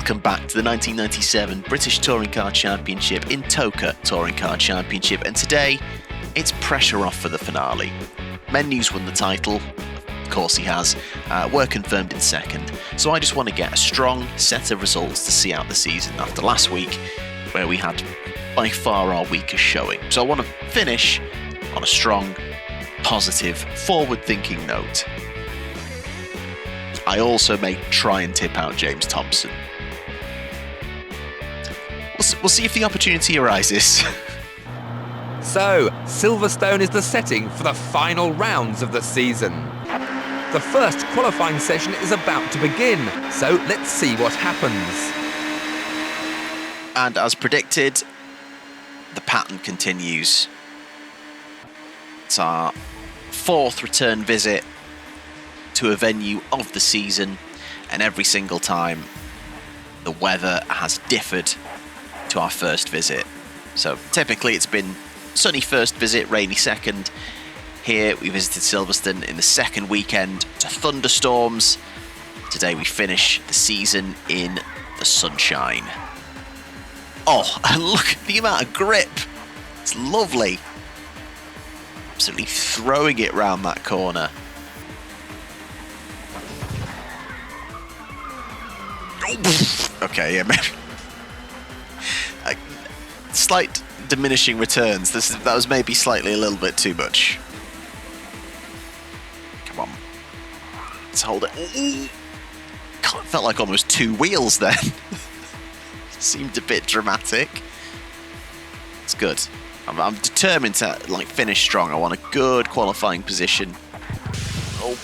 welcome back to the 1997 British Touring Car Championship in TOCA Touring Car Championship, and today it's pressure off for the finale. Menus won the title, of course he has, we're confirmed in second, so I just want to get a strong set of results to see out the season after last week where we had by far our weakest showing. So I want to finish on a strong, positive, forward-thinking note. I also may try and tip out James Thompson. We'll see if the opportunity arises. So, Silverstone is the setting for the final rounds of the season. The first qualifying session is about to begin, so let's see what happens. And as predicted, the pattern continues. It's our fourth return visit to a venue of the season, and every single time the weather has differed to our first visit. So typically it's been sunny first visit, rainy second. Here we visited Silverstone in the second weekend to thunderstorms. Today we finish the season in the sunshine. Oh, and look at the amount of grip. It's lovely. Absolutely throwing it round that corner. Okay, yeah, maybe. Slight diminishing returns. That was maybe slightly a little bit too much. Come on. Let's hold it. Ooh. God, it felt like almost two wheels then. Seemed a bit dramatic. It's good. I'm determined to finish strong. I want a good qualifying position. Oh.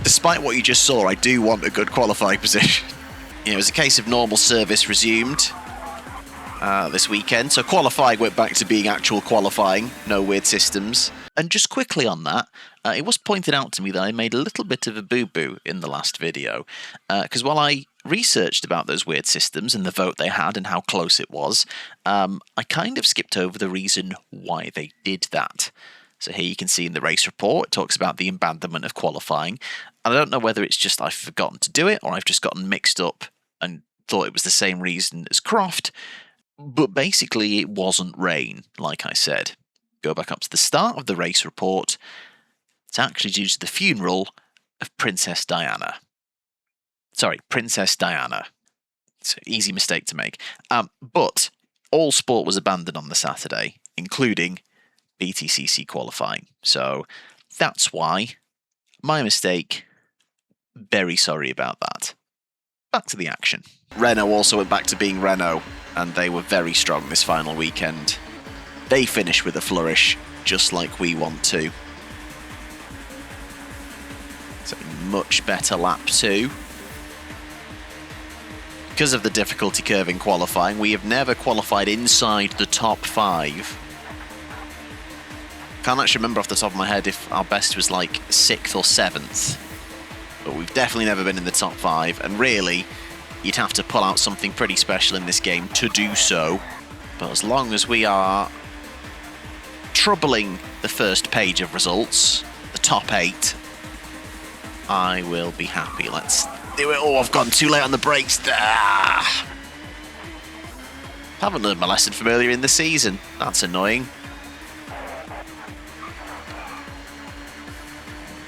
Despite what you just saw, I do want a good qualifying position. You know, it was a case of normal service resumed this weekend. So qualifying went back to being actual qualifying, no weird systems. And just quickly on that, it was pointed out to me that I made a little bit of a boo-boo in the last video. Because while I researched about those weird systems and the vote they had and how close it was, I kind of skipped over the reason why they did that. So here you can see in the race report, it talks about the abandonment of qualifying. And I don't know whether it's just I've forgotten to do it or I've just gotten mixed up and thought it was the same reason as Croft. But basically it wasn't rain, like I said. Go back up to the start of the race report. It's actually due to the funeral of Princess Diana. Sorry, Princess Diana. It's an easy mistake to make. But all sport was abandoned on the Saturday, including BTCC qualifying. So that's why. My mistake. Very sorry about that. Back to the action. Renault also went back to being Renault, and they were very strong this final weekend. They finished with a flourish, just like we want to. So much better lap 2. Because of the difficulty curve in qualifying, we have never qualified inside the top 5. Can't actually remember off the top of my head if our best was like 6th or 7th. But we've definitely never been in the top 5, and really, you'd have to pull out something pretty special in this game to do so. But as long as we are troubling the first page of results, the top 8, I will be happy. Let's do it. Oh, I've gone too late on the brakes. Haven't learned my lesson from earlier in the season. That's annoying.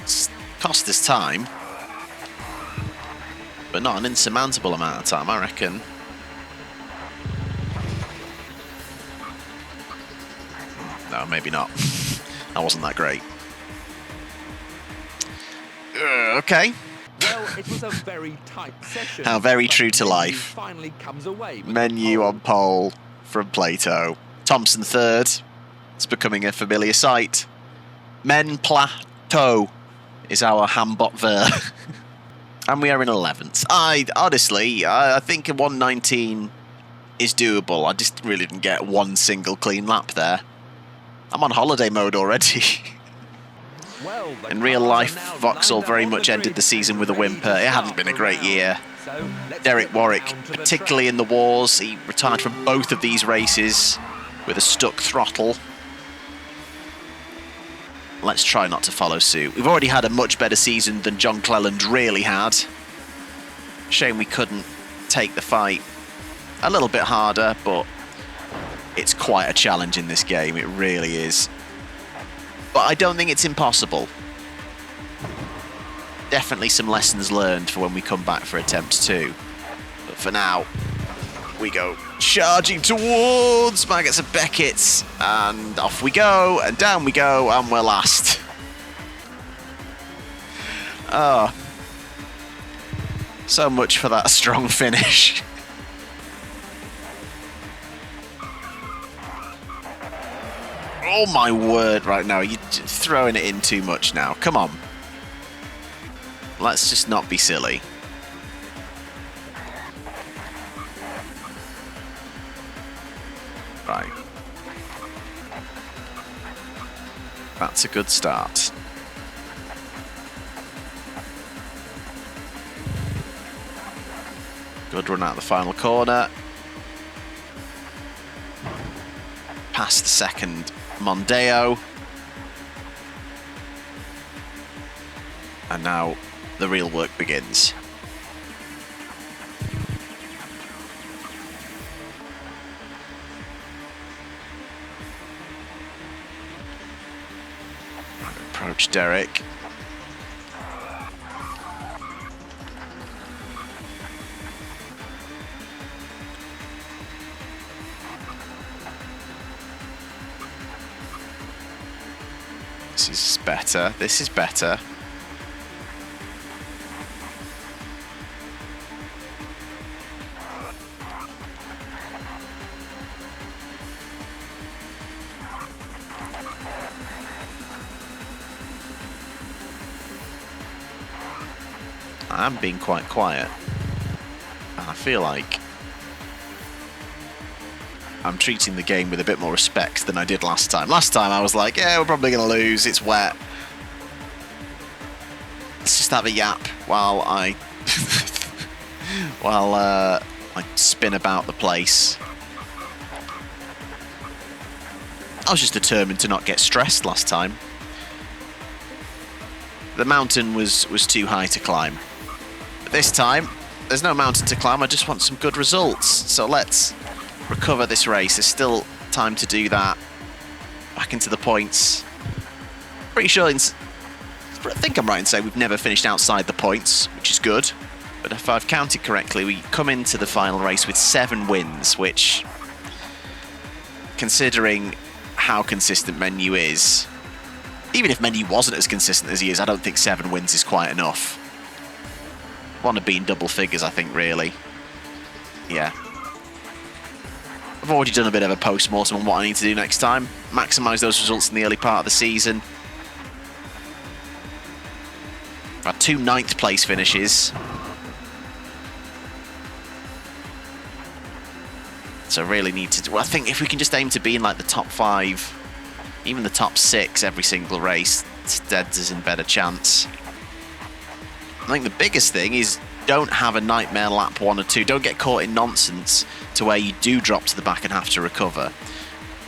It's cost us time, but not an insurmountable amount of time, I reckon. No, maybe not. That wasn't that great. Okay. Well, it was a very tight session. How very true to life. Finally comes away Menu on pole from Plato. Thompson third. It's becoming a familiar sight. Men plateau is our Hambot ver. And we are in 11th. Honestly, I think a 119 is doable. I just really didn't get one single clean lap there. I'm on holiday mode already. Well, in real life, Vauxhall very much ended the season with a whimper. It hadn't been a great year. Derek Warwick, particularly in the wars, he retired from both of these races with a stuck throttle. Let's try not to follow suit. We've already had a much better season than John Cleland really had. Shame we couldn't take the fight a little bit harder, but it's quite a challenge in this game. It really is. But I don't think it's impossible. Definitely some lessons learned for when we come back for attempt 2. But for now, we go charging towards Maggots and Beckett's, and off we go, and down we go, and we're last. Oh. So much for that strong finish. Oh my word, right now, you're throwing it in too much now. Come on. Let's just not be silly. Right. That's a good start. Good run out the final corner. Past the second Mondeo. And now the real work begins. Approach Derek. This is better. This is better. I'm being quite quiet. And I feel like I'm treating the game with a bit more respect than I did last time. Last time I was like, yeah, we're probably going to lose. It's wet. Let's just have a yap while I I spin about the place. I was just determined to not get stressed last time. The mountain was too high to climb. But this time, there's no mountain to climb. I just want some good results. So let's recover this race. There's still time to do that. Back into the points. Pretty sure, I think I'm right in saying we've never finished outside the points, which is good. But if I've counted correctly, we come into the final race with 7 wins, which, considering how consistent Menu is, even if Menu wasn't as consistent as he is, I don't think 7 wins is quite enough. Want to be in double figures, I think, really. Yeah. I've already done a bit of a post-mortem on what I need to do next time. Maximise those results in the early part of the season. I've had 2 9th place finishes. So really need to... Well, I think if we can just aim to be in like the top 5, even the top 6 every single race, Steads is in better chance. I think the biggest thing is don't have a nightmare lap 1 or 2. Don't get caught in nonsense to where you do drop to the back and have to recover.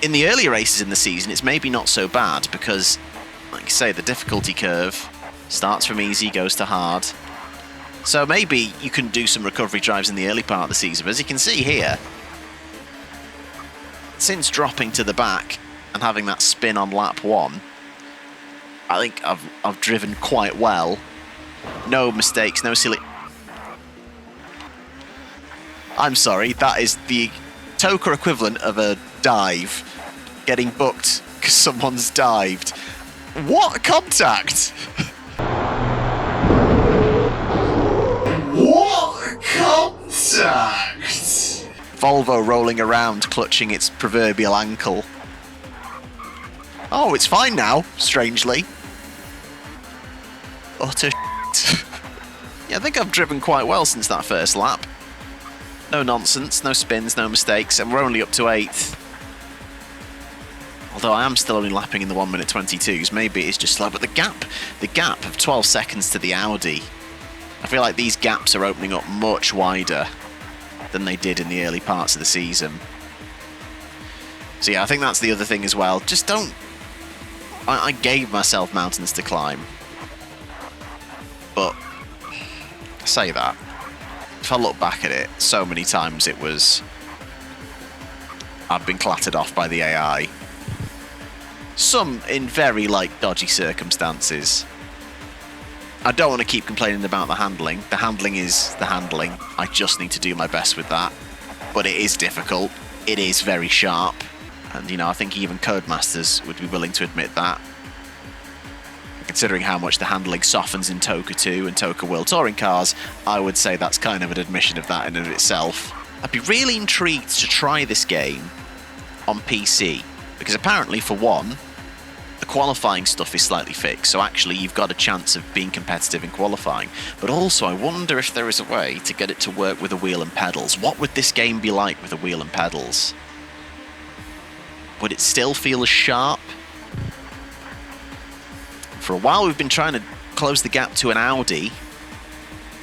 In the earlier races in the season, it's maybe not so bad because, like I say, the difficulty curve starts from easy, goes to hard. So maybe you can do some recovery drives in the early part of the season. But as you can see here, since dropping to the back and having that spin on lap 1, I think I've driven quite well. No mistakes, no silly... I'm sorry, that is the TOCA equivalent of a dive. Getting booked because someone's dived. What contact? What contact? Volvo rolling around, clutching its proverbial ankle. Oh, it's fine now, strangely. Utter shit. Yeah, I think I've driven quite well since that first lap. No nonsense, no spins, no mistakes, and we're only up to 8th. Although I am still only lapping in the 1 minute 22s, maybe it's just slow, but the gap of 12 seconds to the Audi, I feel like these gaps are opening up much wider than they did in the early parts of the season. So yeah, I think that's the other thing as well. Just don't... I gave myself mountains to climb. But, I say that. if I look back at it, so many times it was... I've been clattered off by the AI. Some in very, like, dodgy circumstances. I don't want to keep complaining about the handling. The handling is the handling. I just need to do my best with that. But it is difficult. It is very sharp. And, you know, I think even Codemasters would be willing to admit that. Considering how much the handling softens in TOCA 2 and TOCA World Touring cars, I would say that's kind of an admission of that in and of itself. I'd be really intrigued to try this game on PC, because apparently, for one, the qualifying stuff is slightly fixed, so actually you've got a chance of being competitive in qualifying. But also, I wonder if there is a way to get it to work with a wheel and pedals. What would this game be like with a wheel and pedals? Would it still feel as sharp? For a while we've been trying to close the gap to an Audi.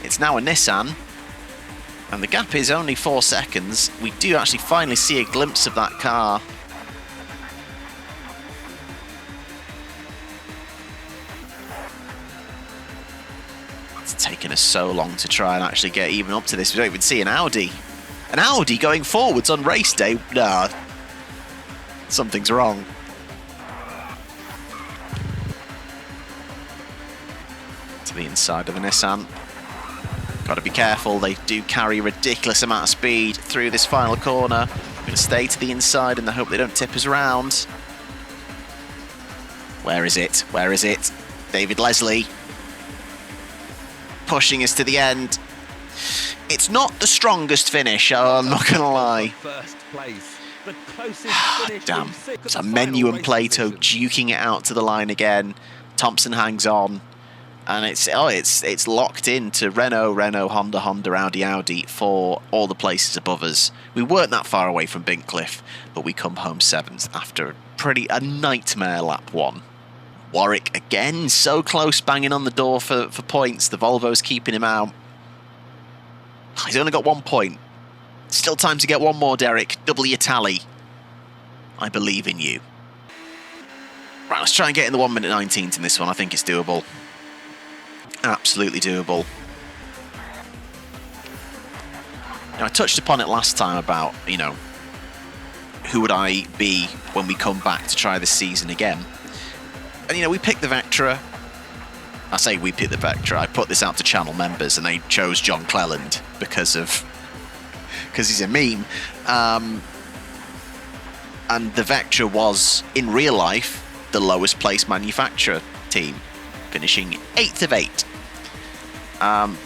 It's now a Nissan. And the gap is only 4 seconds. We do actually finally see a glimpse of that car. It's taken us so long to try and actually get even up to this. We don't even see an Audi. An Audi going forwards on race day? Nah. Something's wrong. To the inside of the Nissan. Got to be careful, they do carry a ridiculous amount of speed through this final corner. We're going to stay to the inside in the hope they don't tip us around. Where is it? Where is it? David Leslie. Pushing us to the end. It's not the strongest finish, I'm not going to lie. Damn. It's a Menu and Plato duking it out to the line again. Thompson hangs on. And it's locked into Renault, Honda, Audi for all the places above us. We weren't that far away from Bincliffe, but we come home 7th after a nightmare lap 1. Warwick again, so close, banging on the door for points. The Volvo's keeping him out. He's only got 1 point. Still time to get one more, Derek. Double your tally. I believe in you. Right, let's try and get in the 1 minute 19th in this one. I think it's doable. Absolutely doable. Now, I touched upon it last time about, you know, who would I be when we come back to try this season again. And, you know, we picked the Vectra. I say we picked the Vectra. I put this out to channel members and they chose John Cleland because he's a meme. And the Vectra was, in real life, the lowest placed manufacturer team, finishing 8th of 8.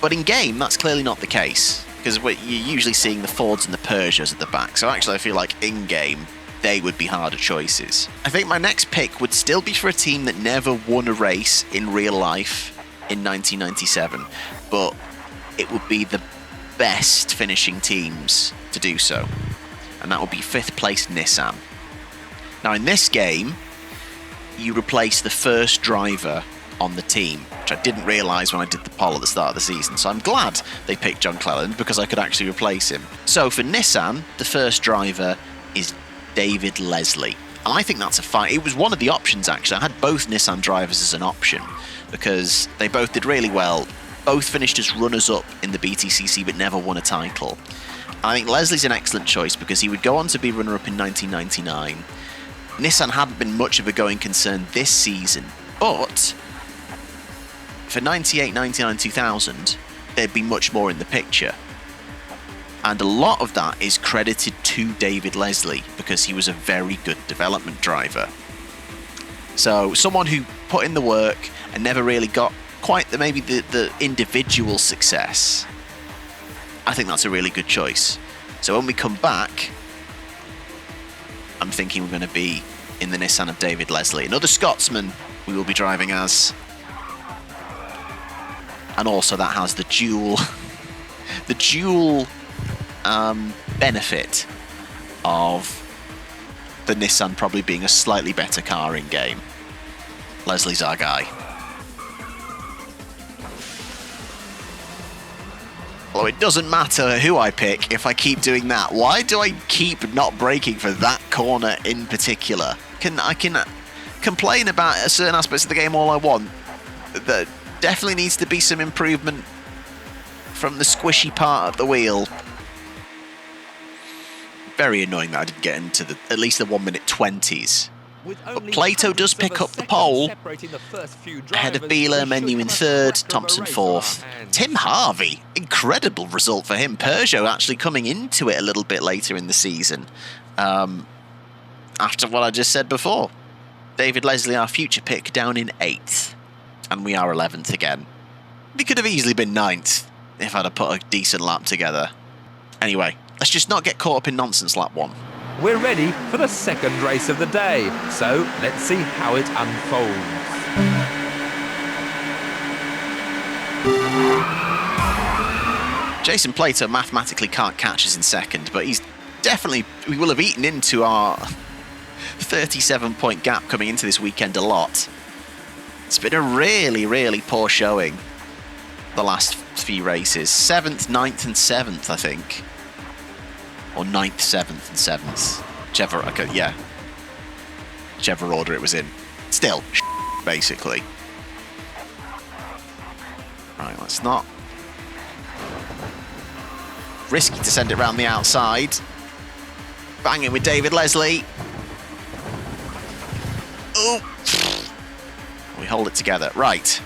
But in game, that's clearly not the case, because you're usually seeing the Fords and the Peugeots at the back. So actually, I feel like in game, they would be harder choices. I think my next pick would still be for a team that never won a race in real life in 1997, but it would be the best finishing teams to do so, and that would be 5th place Nissan. Now, in this game, you replace the first driver on the team, which I didn't realise when I did the poll at the start of the season, so I'm glad they picked John Cleland because I could actually replace him. So for Nissan, the first driver is David Leslie. And I think that's a fine... It was one of the options, actually. I had both Nissan drivers as an option because they both did really well. Both finished as runners-up in the BTCC but never won a title. I think Leslie's an excellent choice because he would go on to be runner-up in 1999. Nissan hadn't been much of a going concern this season, but for 98, 99, 2000, there'd be much more in the picture. And a lot of that is credited to David Leslie because he was a very good development driver. So someone who put in the work and never really got quite the individual success. I think that's a really good choice. So when we come back, I'm thinking we're going to be in the Nissan of David Leslie. Another Scotsman we will be driving as. And also that has the dual benefit of the Nissan probably being a slightly better car in game. Leslie's our guy. Although it doesn't matter who I pick if I keep doing that. Why do I keep not braking for that corner in particular? I can complain about certain aspects of the game all I want. There definitely needs to be some improvement from the squishy part of the wheel. Very annoying that I didn't get into at least the 1-minute 20s. But Plato does pick up the pole, ahead of Bieler, Menu in third, Thompson fourth. Tim Harvey, incredible result for him. Peugeot actually coming into it a little bit later in the season, after what I just said before. David Leslie, our future pick, down in 8th, and we are 11th again. We could have easily been 9th if I'd have put a decent lap together. Anyway, let's just not get caught up in nonsense lap 1. We're ready for the second race of the day, so let's see how it unfolds. Jason Plato mathematically can't catch us in second, but he's definitely, we will have eaten into our 37-point gap coming into this weekend a lot. It's been a really, really poor showing the last few races. 7th, 9th and 7th, I think. Or 9th, 7th and 7th. Whichever, okay, yeah. Whichever order it was in. Still, basically. Right, let's not. Risky to send it round the outside. Bang it with David Leslie. Oh! We hold it together. Right.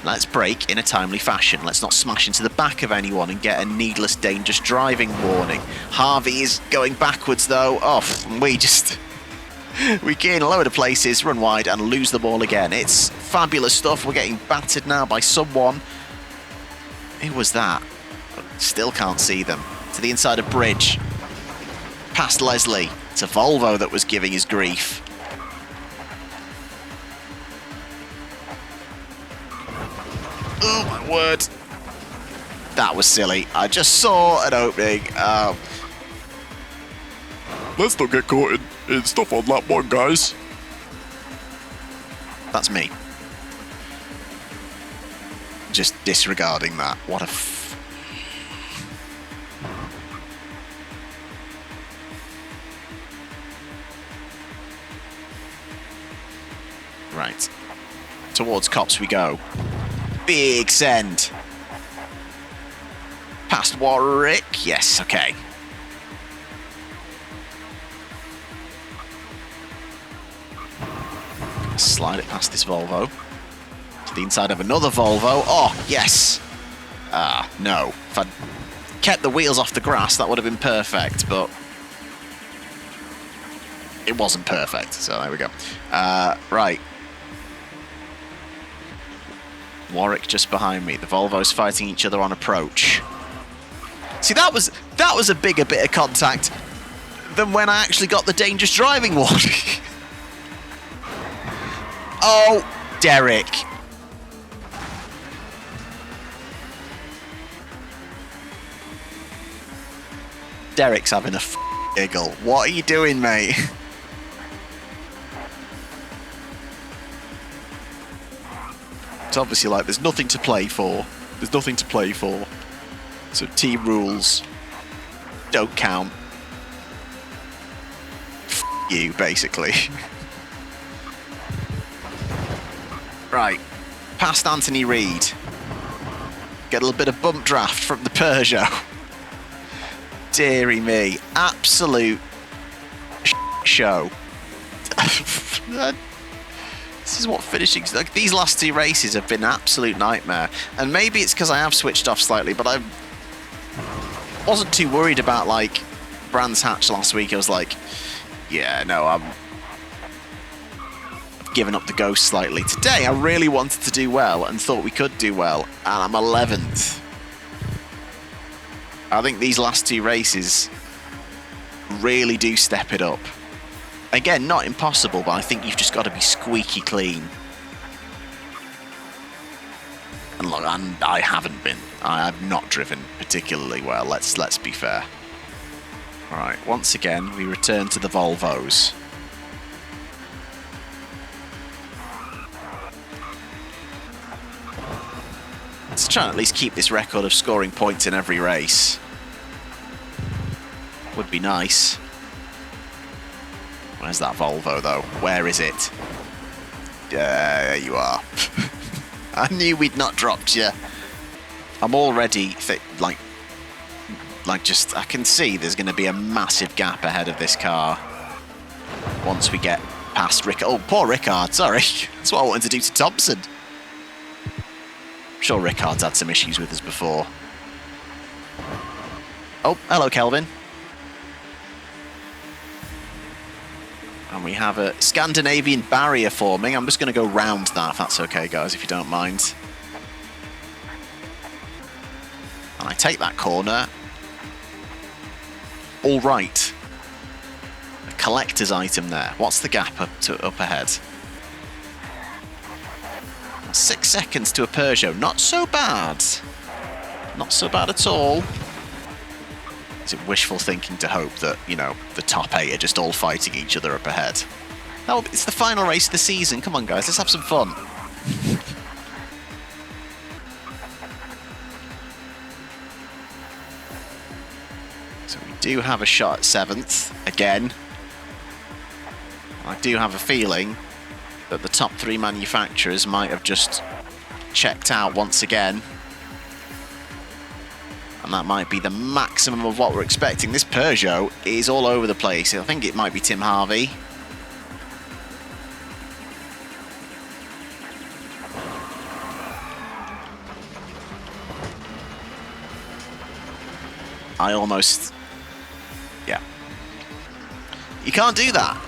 Let's brake in a timely fashion. Let's not smash into the back of anyone and get a needless dangerous driving warning. Harvey is going backwards though. We gain a load of places, run wide and lose the ball again. It's fabulous stuff. We're getting battered now by someone. Who was that? Still can't see them. To the inside of Bridge. Past Leslie. It's a Volvo that was giving his grief. Oh my word. That was silly. I just saw an opening. Let's not get caught in stuff on lap 1, guys. That's me. Just disregarding that. What a Right. Towards Cops we go. Big send. Past Warwick. Yes, okay. Slide it past this Volvo. To the inside of another Volvo. Oh, yes. No. If I'd kept the wheels off the grass, that would have been perfect, but it wasn't perfect. So there we go. Right. Warwick just behind me. The Volvo's fighting each other on approach. See, that was a bigger bit of contact than when I actually got the dangerous driving warning. Oh, Derek. Derek's having a giggle. What are you doing, mate? It's obviously like there's nothing to play for. There's nothing to play for. So team rules don't count. You, basically. Right. Past Anthony Reid. Get a little bit of bump draft from the Peugeot. Deary me. Absolute show. This is what finishing... Like, these last 2 races have been an absolute nightmare. And maybe it's because I have switched off slightly, but I wasn't too worried about, like, Brands Hatch last week. I was like, yeah, no, I've given up the ghost slightly. Today, I really wanted to do well and thought we could do well, and I'm 11th. I think these last 2 races really do step it up. Again, not impossible, but I think you've just got to be squeaky clean. And look, I haven't been. I have not driven particularly well. Let's be fair. All right, once again, we return to the Volvos. Let's try and at least keep this record of scoring points in every race. Would be nice. Where's that Volvo, though? Where is it? There you are. I knew we'd not dropped you. I'm already like just I can see there's going to be a massive gap ahead of this car once we get past Rick. Oh, poor Rickard. Sorry, that's what I wanted to do to Thompson. I'm sure Rickard's had some issues with us before. Oh, hello, Kelvin. And we have a Scandinavian barrier forming. I'm just going to go round that, if that's okay, guys, if you don't mind. And I take that corner. All right. A collector's item there. What's the gap up ahead? 6 seconds to a Peugeot. Not so bad. Not so bad at all. Is it wishful thinking to hope that, you know, the top 8 are just all fighting each other up ahead? No, it's the final race of the season. Come on, guys, let's have some fun. So we do have a shot at 7th again. I do have a feeling that the top 3 manufacturers might have just checked out once again. And that might be the maximum of what we're expecting. This Peugeot is all over the place. I think it might be Tim Harvey. I almost... Yeah. You can't do that.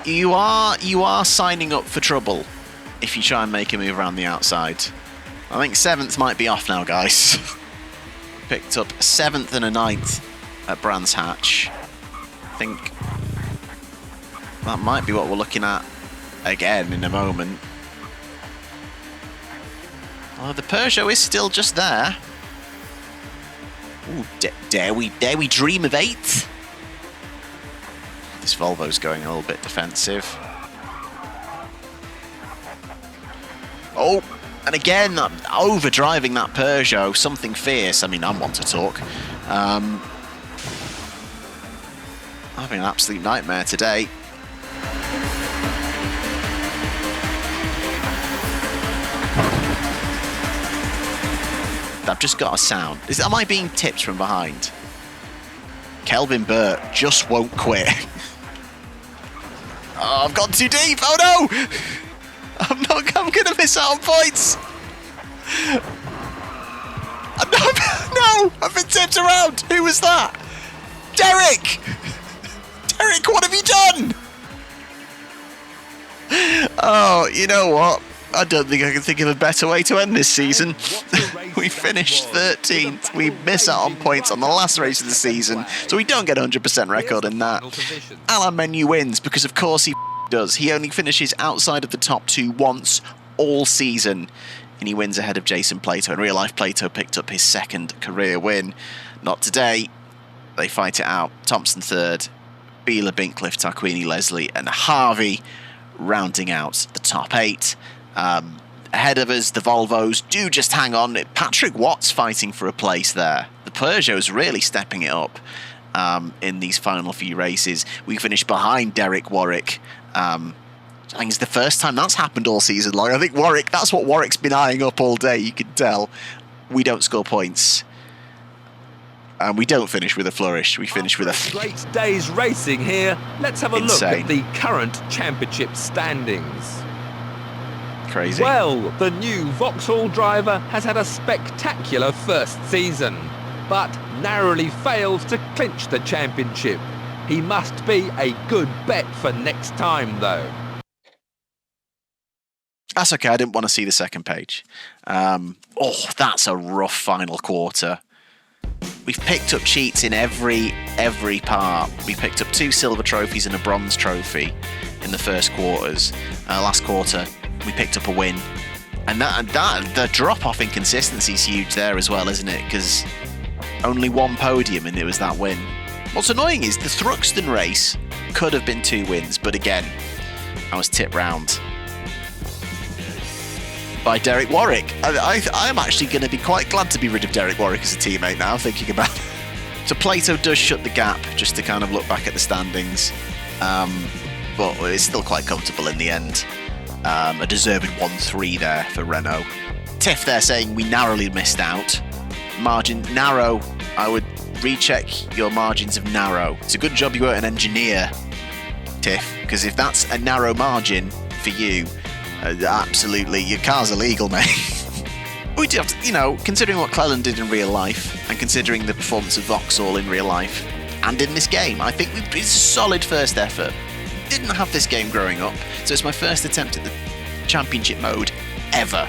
You are signing up for trouble if you try and make a move around the outside. I think 7th might be off now, guys. Picked up a 7th and a 9th at Brands Hatch. I think that might be what we're looking at again in a moment. Oh, the Peugeot is still just there. Ooh, dare we dream of 8th? This Volvo's going a little bit defensive. Oh, and again, overdriving that Peugeot, something fierce. I mean, I'm one to talk. Having an absolute nightmare today. I've just got a sound. Am I being tipped from behind? Kelvin Burt just won't quit. Oh, I've gone too deep. Oh no! I'm going to miss out on points. No, I've been tipped around. Who was that? Derek! Derek, what have you done? Oh, you know what? I don't think I can think of a better way to end this season. We finished 13th. We miss out on points on the last race of the season, so we don't get a 100% record in that. Alain Menu wins because, of course, he does. He only finishes outside of the top 2 once all season, and he wins ahead of Jason Plato. In real life, Plato picked up his 2nd career win. Not today. They fight it out. Thompson 3rd, Beeler, Bincliffe, Tarquini, Leslie, and Harvey rounding out the top 8. Ahead of us, the Volvos do just hang on. Patrick Watts fighting for a place there. The Peugeot's really stepping it up in these final few races. We finished behind Derek Warwick. I think it's the first time that's happened all season long. I think that's what Warwick's been eyeing up all day, you can tell. We don't score points. And we don't finish with a flourish. We finish with a... Great day's racing here. Let's have a look at the current championship standings. Crazy. Well, the new Vauxhall driver has had a spectacular first season, but narrowly fails to clinch the championship. He must be a good bet for next time, though. That's okay, I didn't want to see the second page. Oh, that's a rough final quarter. We've picked up cheats in every part. We picked up 2 silver trophies and a bronze trophy in the first quarters. Last quarter, we picked up a win. And the drop-off in consistency is huge there as well, isn't it? Because only 1 podium and it was that win. What's annoying is the Thruxton race could have been 2 wins, but again, I was tipped round by Derek Warwick. I'm actually going to be quite glad to be rid of Derek Warwick as a teammate now, thinking about it. So Plato does shut the gap, just to kind of look back at the standings. But it's still quite comfortable in the end. A deserved 1-3 there for Renault. Tiff there saying we narrowly missed out. Margin narrow. I would recheck your margins of narrow. It's a good job you weren't an engineer, Tiff, because if that's a narrow margin for you, absolutely, your car's illegal, mate. We do have to, you know, considering what Cleland did in real life, and considering the performance of Vauxhall in real life, and in this game, I think it's a solid first effort. Didn't have this game growing up, so it's my first attempt at the championship mode ever.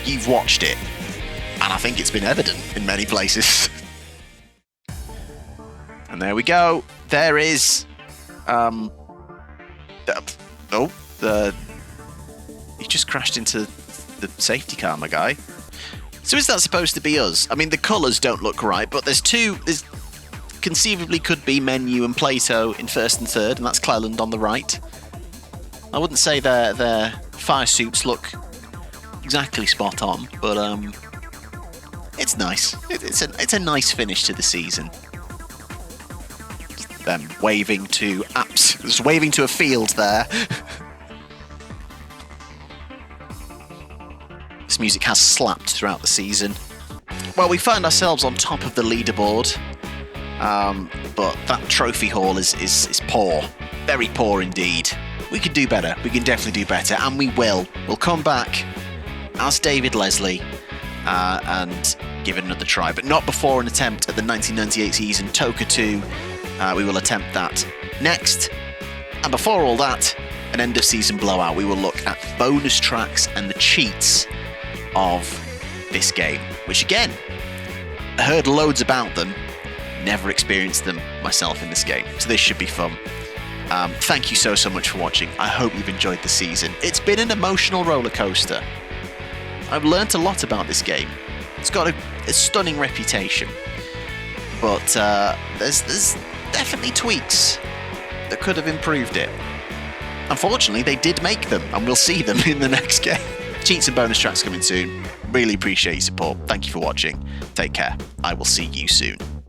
You've watched it, and I think it's been evident in many places. And there we go. There is, he just crashed into the safety car, my guy. So is that supposed to be us? I mean, the colours don't look right, but there's conceivably could be Menu and Plato in first and third, and that's Cleland on the right. I wouldn't say their fire suits look exactly spot on, but it's nice. It's a nice finish to the season. Them waving to just waving to a field there. This music has slapped throughout the season. Well, we find ourselves on top of the leaderboard, but that trophy haul is poor, very poor indeed. We could do better. We can definitely do better, and we will. We'll come back as David Leslie and give it another try, but not before an attempt at the 1998 season TOCA 2. We will attempt that next, and before all that, an end of season blowout. We will look at bonus tracks and the cheats of this game, which again, I heard loads about them, never experienced them myself in this game, so this should be fun. Thank you so much for watching. I hope you've enjoyed the season. It's been an emotional roller coaster. I've learnt a lot about this game. It's got a stunning reputation, but there's definitely tweaks that could have improved it. Unfortunately, they did make them, and we'll see them in the next game. Cheats and bonus tracks coming soon. Really appreciate your support. Thank you for watching. Take care. I will see you soon.